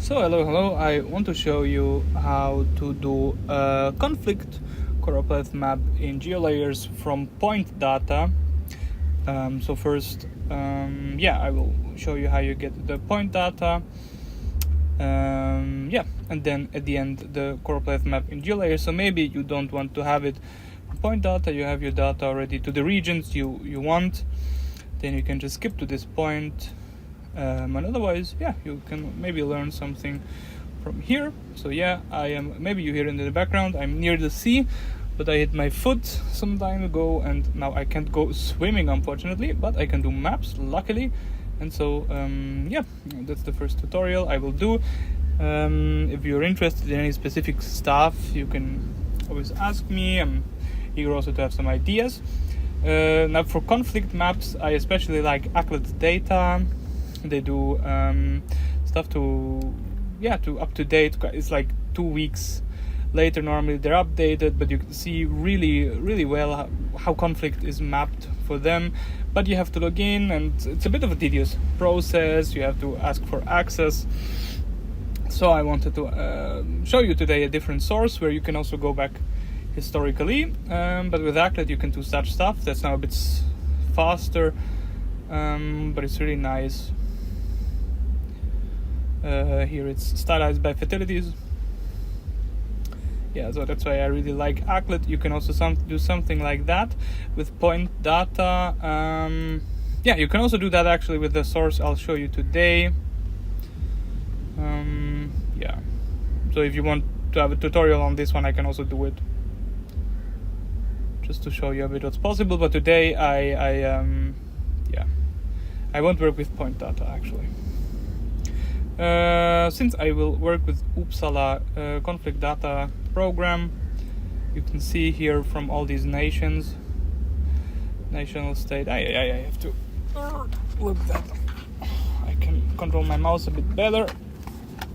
So hello, I want to show you how to do a conflict Choropleth map in Geolayers from point data. So first, I will show you how you get the point data. And then at the end the Choropleth map in Geolayers. So maybe you don't want to have it from point data, you have your data already to the regions you want. Then you can just skip to this point. And otherwise, you can maybe learn something from here. So maybe you hear it in the background, I'm near the sea, but I hit my foot some time ago and now I can't go swimming unfortunately, but I can do maps luckily. And so that's the first tutorial I will do. If you're interested in any specific stuff, you can always ask me. I'm eager also to have some ideas. Now for conflict maps, I especially like ACLED data. They do stuff to up to date. It's like 2 weeks later normally they're updated, but you can see really well how conflict is mapped for them. But you have to log in and it's a bit of a tedious process. You have to ask for access. So I wanted to show you today a different source where you can also go back historically, but with ACLED you can do such stuff. That's now a bit faster, but it's really nice. Here it's stylized by fatalities. So that's why I really like ACLED. You can also do something like that with point data. You can also do that actually with the source I'll show you today. So if you want to have a tutorial on this one, I can also do it, just to show you a bit what's possible. But today I won't work with point data actually. Since I will work with Uppsala Conflict Data program, you can see here from all these national state. I have to look that. I can control my mouse a bit better.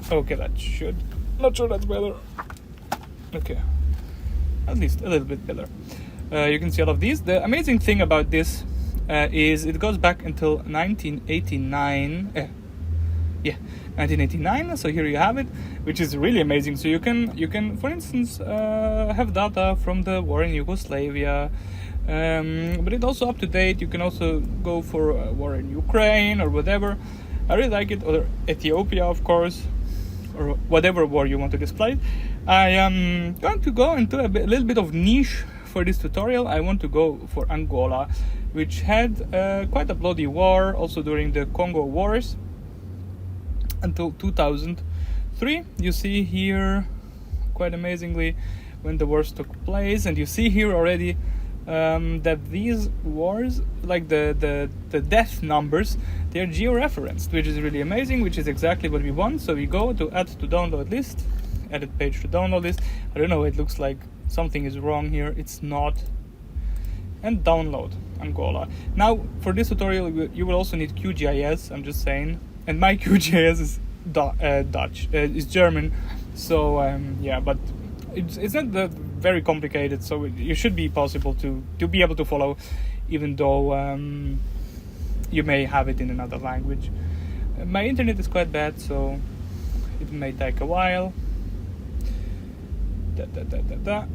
Okay, that should. Not sure that's better. Okay, at least a little bit better. You can see all of these. The amazing thing about this is it goes back until 1989. 1989. So here you have it, which is really amazing. So you can for instance have data from the war in Yugoslavia, but it's also up to date. You can also go for a war in Ukraine or whatever. I really like it, or Ethiopia of course, or whatever war you want to display. I am going to go into a little bit of niche for this tutorial. I want to go for Angola, which had quite a bloody war also during the Congo wars until 2003. You see here quite amazingly when the wars took place, and you see here already that these wars, like the death numbers, they're georeferenced, which is really amazing, which is exactly what we want. So we go to add to download list, edit page to download list. I don't know, it looks like something is wrong here. It's not. And download Angola. Now for this tutorial you will also need QGIS, I'm just saying. And my QGIS is Dutch, is German, so but it's not that very complicated. So it should be possible to be able to follow, even though you may have it in another language. My internet is quite bad, so it may take a while.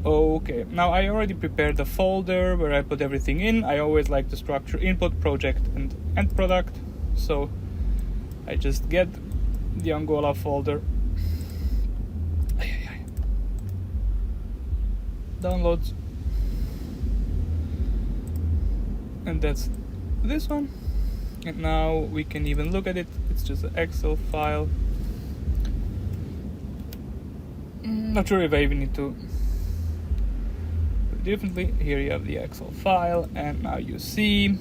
Okay, now I already prepared the folder where I put everything in. I always like to structure input, project, and end product. So I just get the Angola folder, downloads, and that's this one. And now we can even look at it. It's just an Excel file. Not sure if I even need to put it differently. Here you have the Excel file, and now you see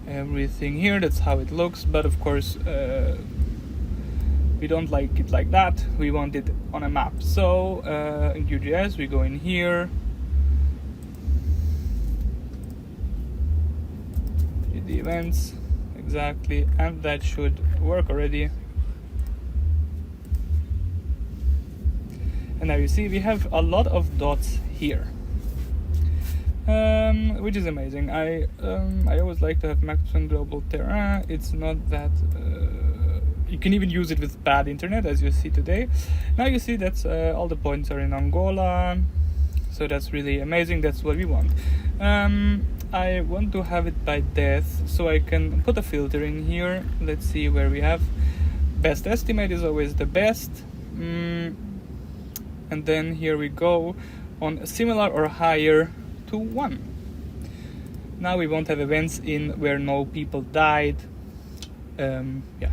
everything here. That's how it looks, but of course we don't like it like that. We want it on a map. So in QGIS we go in here, the events exactly, and that should work already. And now you see we have a lot of dots here. which is amazing. I always like to have maps on global terrain. It's not that you can even use it with bad internet, as you see today. Now you see that all the points are in Angola, so that's really amazing. That's what we want. I want to have it by depth, so I can put a filter in here. Let's see where we have. Best estimate is always the best. And then here we go on similar or higher to 1. Now we won't have events in where no people died. Yeah.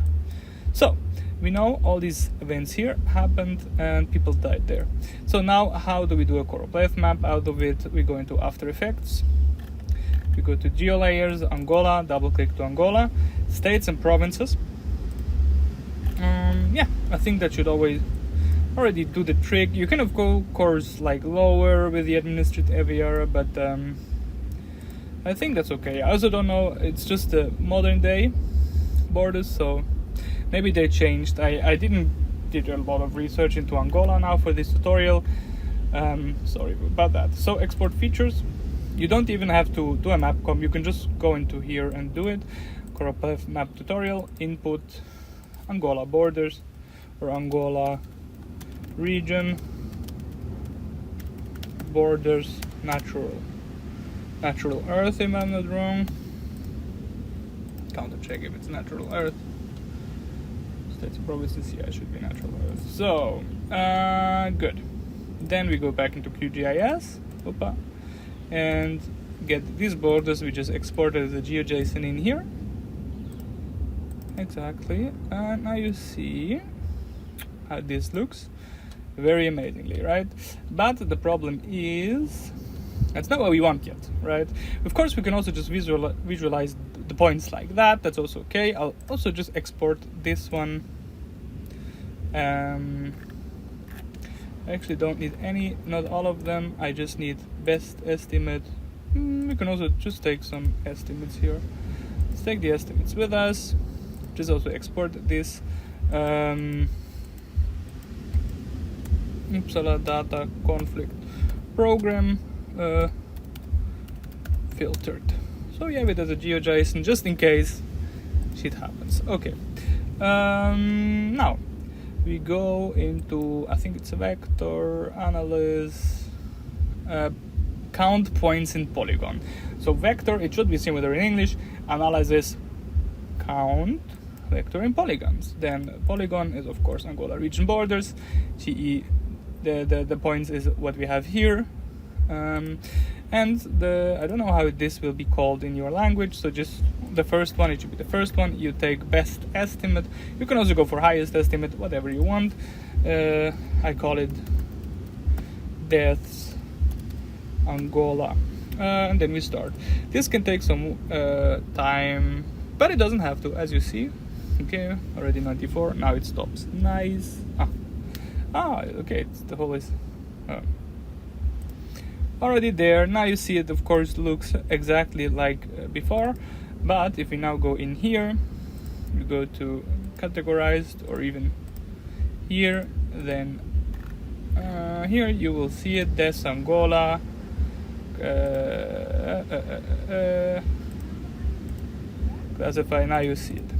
So we know all these events here happened and people died there. So now how do we do a Choropleth map out of it? We go into After Effects. We go to Geolayers, Angola, double click to Angola, states and provinces. Yeah, I think that should already do the trick. You can of course like lower with the administrative area, but I think that's okay. I also don't know, it's just the modern day borders, so maybe they changed. I did a lot of research into Angola now for this tutorial. Sorry about that. So export features. You don't even have to do a mapcomp. You can just go into here and do it. Choropleth map tutorial, input, Angola borders, or Angola region, borders, natural earth, if I'm not wrong. Counter check if it's natural earth. States and provinces, yeah, it should be natural earth. So, good. Then we go back into QGIS. Opa. And get these borders. We just exported the GeoJSON in here. Exactly. And now you see how this looks. Very amazingly, right? But the problem is that's not what we want yet, right? Of course, we can also just visualize the points like that. That's also okay. I'll also just export this one. I actually don't need any, not all of them. I just need best estimate. We can also just take some estimates here. Let's take the estimates with us. Just also export this. Uppsala data conflict program filtered. So we have it as a GeoJSON just in case shit happens. Okay. Now we go into, I think it's a vector analysis, count points in Polygon. So vector, it should be similar in English. Analysis, count vector in polygons. Then Polygon is of course Angola region borders. GE, the points is what we have here. And I don't know how this will be called in your language, so just the first one, it should be the first one. You take best estimate. You can also go for highest estimate, whatever you want. I call it deaths Angola. And then we start. This can take some time, but it doesn't have to, as you see. Okay, already 94, now it stops. Nice. Okay, it's the whole is already there. Now you see it, of course, looks exactly like before, but if we now go in here, we go to categorized, or even here, then here you will see it, Des Angola, classify. Now you see it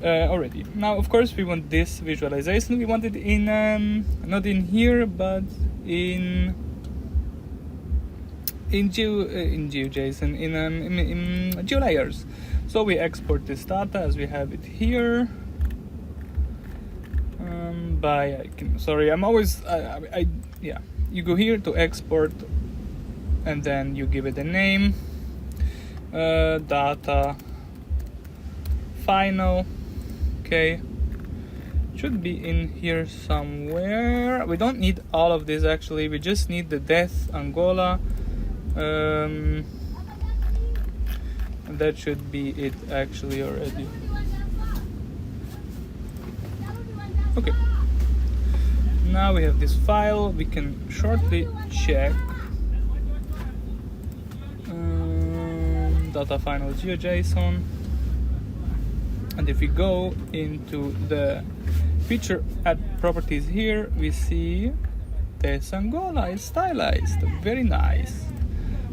already. Now of course we want this visualization. We want it in not in here, but in GeoJSON, in Geolayers. So we export this data as we have it here. Yeah, you go here to export, and then you give it a name, data final. Okay, should be in here somewhere. We don't need all of this actually, we just need the death Angola, and that should be it actually already. Okay, now we have this file. We can shortly check data final GeoJSON. And if we go into the feature add properties here, we see this Angola is stylized. Very nice.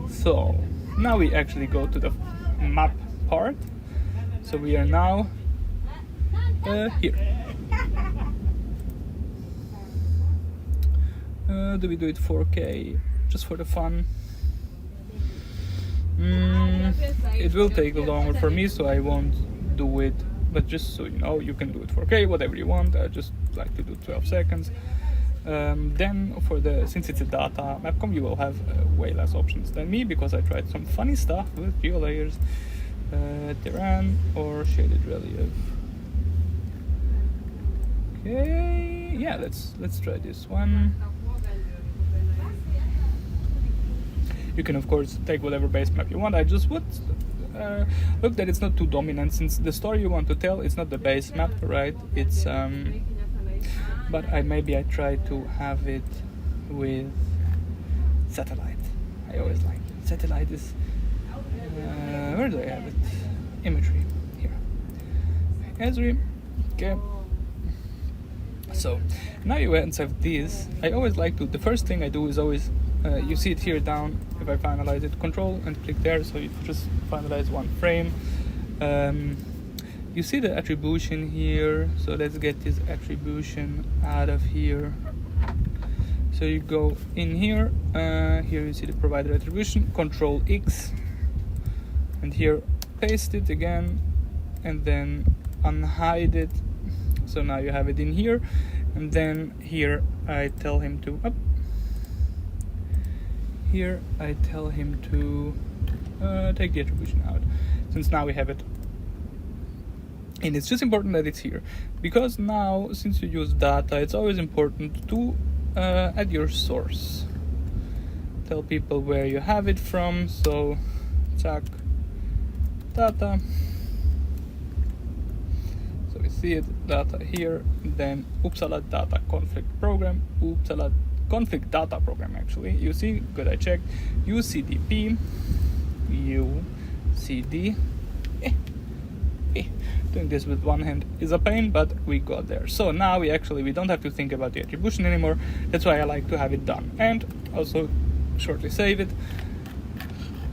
So now we actually go to the map part. So we are now here. Do we do it 4K just for the fun? It will take longer for me, so I won't do it, but just so you know, you can do it 4K, whatever you want. I just like to do 12 seconds. Then for since it's a data mapcomp, you will have way less options than me, because I tried some funny stuff with Geolayers, terrain or shaded relief. Okay, yeah, let's try this one. You can of course take whatever base map you want. I just would look that it's not too dominant, since the story you want to tell, it's not the base map, right? It's but maybe I try to have it with satellite. I always like it. Satellite is where do I have it? Imagery here. Esri. Okay. So now you have this. I always like to. The first thing I do is always. You see it here down. If I finalize it, control and click there, so you just finalize one frame. You see the attribution here, so let's get this attribution out of here. So you go in here, here you see the provider attribution, control X, and here paste it again, and then unhide it. So now you have it in here, and then here I tell him to here I tell him to take the attribution out, since now we have it. And it's just important that it's here, because now since you use data, it's always important to add your source. Tell people where you have it from, so check data. So we see it, data here, then Uppsala Data Conflict Program, Uppsala Conflict Data Program actually. You see, good, I checked. ucdp.uu.se. Doing this with one hand is a pain, but we got there. So now we don't have to think about the attribution anymore. That's why I like to have it done. And also shortly save it.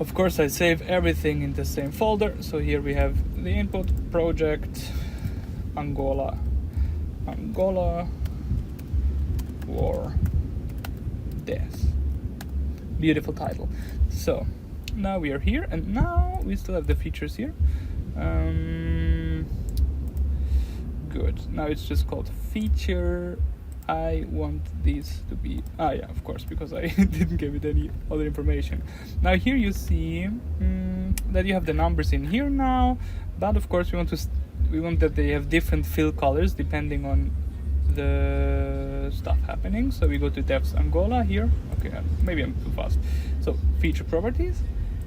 Of course, I save everything in the same folder. So here we have the input project Angola war death. Beautiful title. So now we are here, and now we still have the features here. Good. Now it's just called feature. I want these to be yeah, of course, because I didn't give it any other information. Now here you see that you have the numbers in here now, but of course we want that they have different fill colors depending on the stuff happening. So we go to Devs Angola here. Okay, maybe I'm too fast. So feature properties,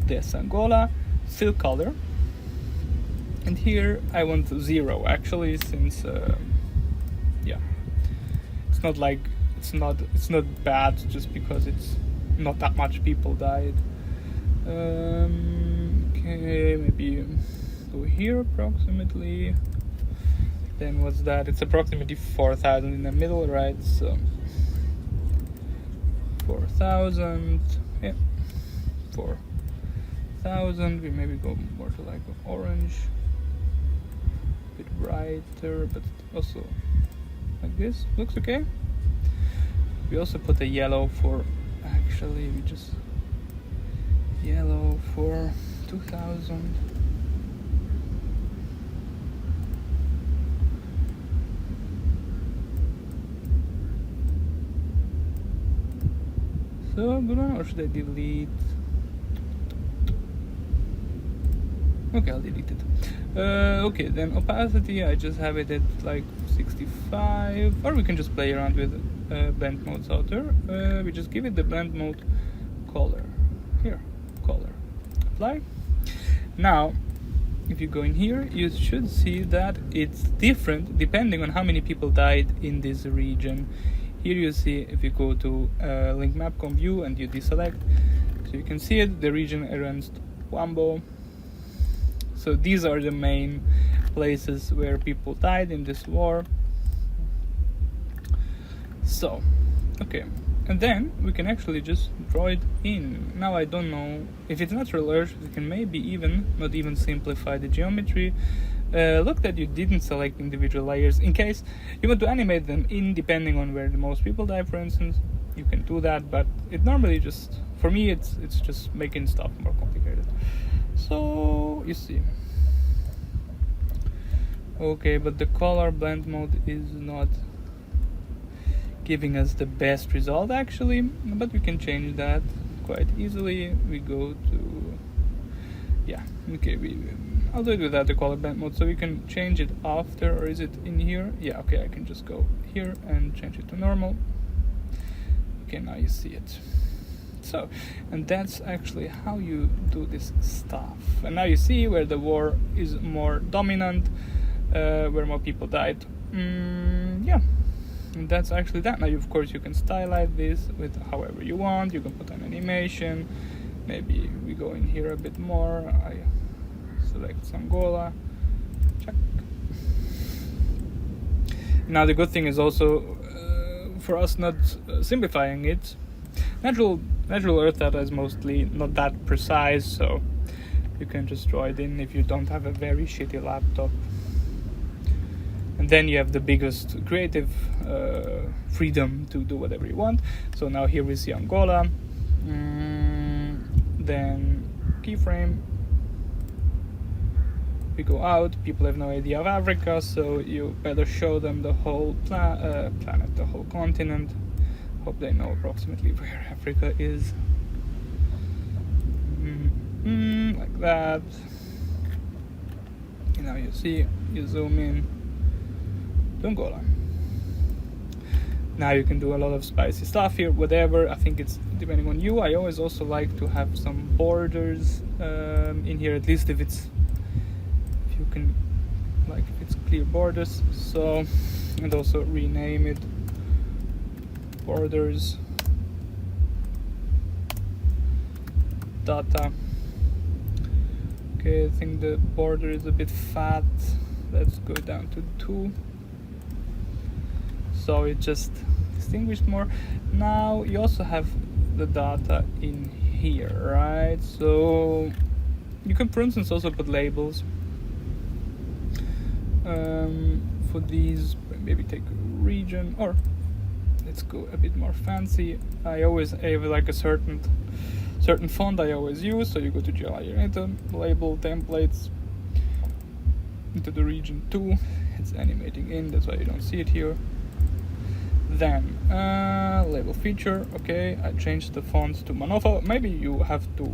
Devs Angola, fill color, and here I want 0 actually, since yeah, it's not like it's not bad just because it's not that much people died. Okay, maybe go here approximately. Then what's that? It's approximately 4,000 in the middle, right? So 4,000, yeah, 4,000. We maybe go more to like orange, a bit brighter, but also like this. Looks okay. We also put a yellow for. Actually, we just yellow for 2,000. So good one, or should I delete? Okay, I'll delete it. Okay, then opacity, I just have it at like 65, or we can just play around with blend mode outer. We just give it the blend mode color. Here, color. Apply. Now, if you go in here, you should see that it's different depending on how many people died in this region. Here you see, if you go to link mapcomp view and you deselect, so you can see it, the region around Wambo. So these are the main places where people died in this war. So, okay, And then we can actually just draw it in. Now I don't know if it's natural earth, we can maybe not even simplify the geometry. Look that you didn't select individual layers. In case you want to animate them in depending on where the most people die, for instance, you can do that, but it normally just, for me, it's just making stuff more complicated. So you see. Okay, but the color blend mode is not giving us the best result actually, but we can change that quite easily. We go to, yeah, okay, I'll do it without the color blend mode, so we can change it after, or is it in here? Yeah, okay, I can just go here and change it to normal. Okay, now you see it. So, and that's actually how you do this stuff. And now you see where the war is more dominant, where more people died. Yeah, and that's actually that. Now, of course, you can stylize this with however you want. You can put an animation. Maybe we go in here a bit more. I select Angola. Check. Now, the good thing is also for us not simplifying it. Natural Earth data is mostly not that precise, so you can just draw it in if you don't have a very shitty laptop. And then you have the biggest creative freedom to do whatever you want. So now here we see Angola, then keyframe. We go out, people have no idea of Africa, so you better show them the whole planet, the whole continent. Hope they know approximately where Africa is. Like that. And now you see, you zoom in to Angola. Now you can do a lot of spicy stuff here, whatever. I think it's depending on you. I always also like to have some borders in here, at least if you can, like if it's clear borders. So, and also rename it borders data. Okay, I think the border is a bit fat. Let's go down to 2. So it just distinguished more. Now you also have the data in here, right? So you can, for instance, also put labels for these. Maybe take a region, or let's go a bit more fancy. I always have like a certain font I always use. So you go to Geolayer, enter label templates, into the region 2. It's animating in, that's why you don't see it here. Then label feature. Okay, I changed the font to Manova. Maybe you have to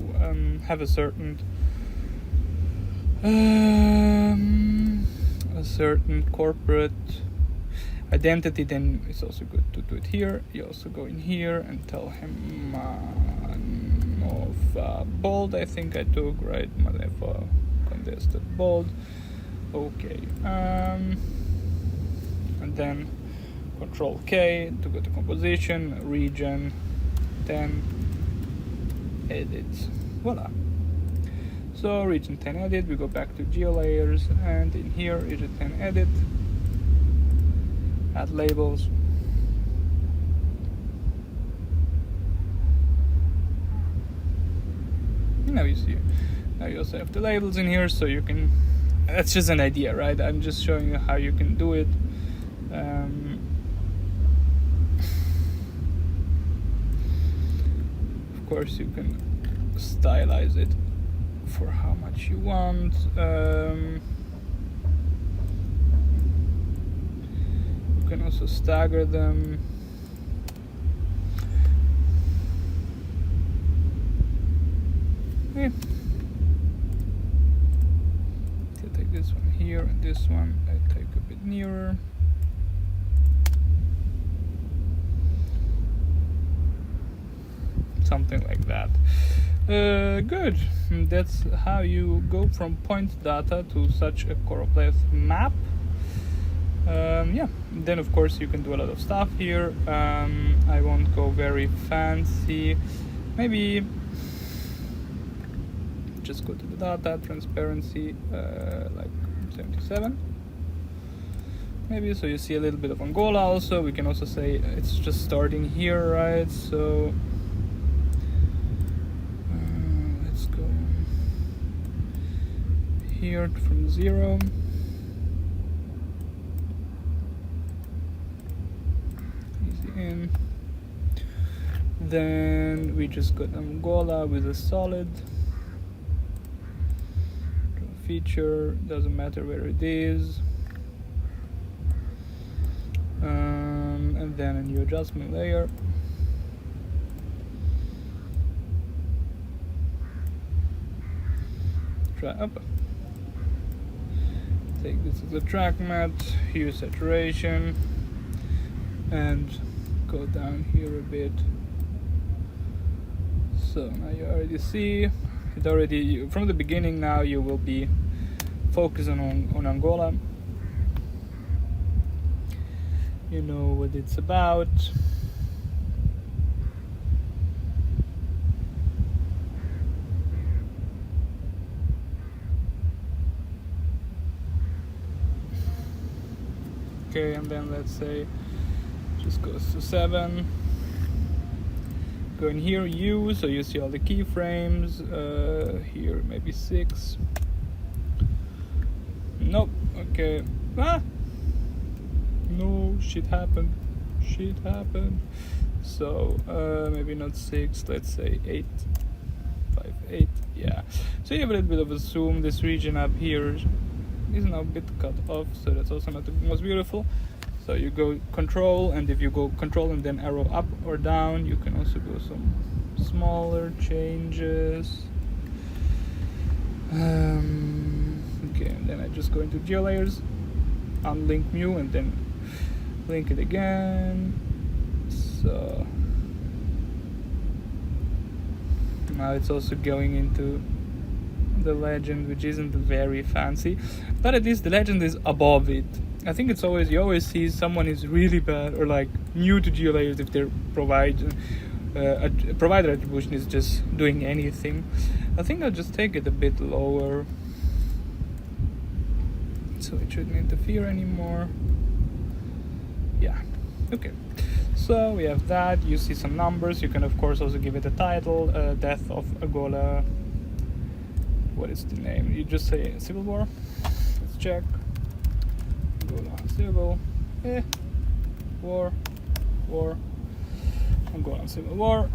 have a certain corporate identity. Then it's also good to do it here. You also go in here and tell him Manova bold. I think I took right Manova contested bold. Okay, and then Control K to go to composition, region, then edit. Voila. So region 10 edit, we go back to Geolayers, and in here region 10 edit, add labels. Now you see, now you also have the labels in here, so you can, that's just an idea, right? I'm just showing you how you can do it. Of course, you can stylize it for how much you want. You can also stagger them. Yeah. So take this one here and this one I take a bit nearer. Something like that. Good. That's how you go from point data to such a Choropleth map. Yeah. Then of course you can do a lot of stuff here. I won't go very fancy. Maybe just go to the data transparency, like 77. maybe, so you see a little bit of Angola also. We can also say it's just starting here, right? So let's go here from 0. Easy in. Then we just got Angola with a solid feature, doesn't matter where it is. And then a new adjustment layer. Try up. Take this as a track mat, hue saturation, and go down here a bit. So now you already see it already from the beginning. Now you will be focusing on Angola. You know what it's about. Okay, and then let's say just goes to 7. Go in here, U, so you see all the keyframes. Here maybe 6. Nope. Okay. No, shit happened. So maybe not 6. Let's say 8. 5, 8. Yeah. So you have a little bit of a zoom. This region up here is now a bit cut off, so that's also not the most beautiful. So you go control, and if you go control and then arrow up or down, you can also go some smaller changes. Okay, and then I just go into Geolayers, unlink mu, and then link it again. So now it's also going into the legend, which isn't very fancy, but at least the legend is above it. I think it's always, you always see someone is really bad or like new to Geolayers if their provider attribution is just doing anything. I think I'll just take it a bit lower, so it shouldn't interfere anymore. Yeah, okay. So we have that. You see some numbers. You can of course also give it a title, Death of Angola. What is the name? You just say Civil War. Let's check. Angola Civil. War. Angola Civil War.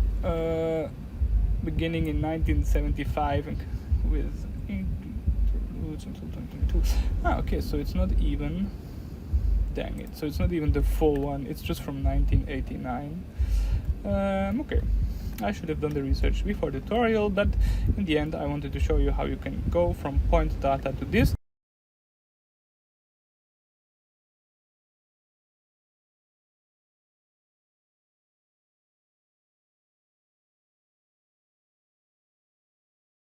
Beginning in 1975 with interludes until 2022. Okay, so it's not even. Dang it. So it's not even the full one. It's just from 1989. Okay. I should have done the research before the tutorial, but in the end I wanted to show you how you can go from point data to this.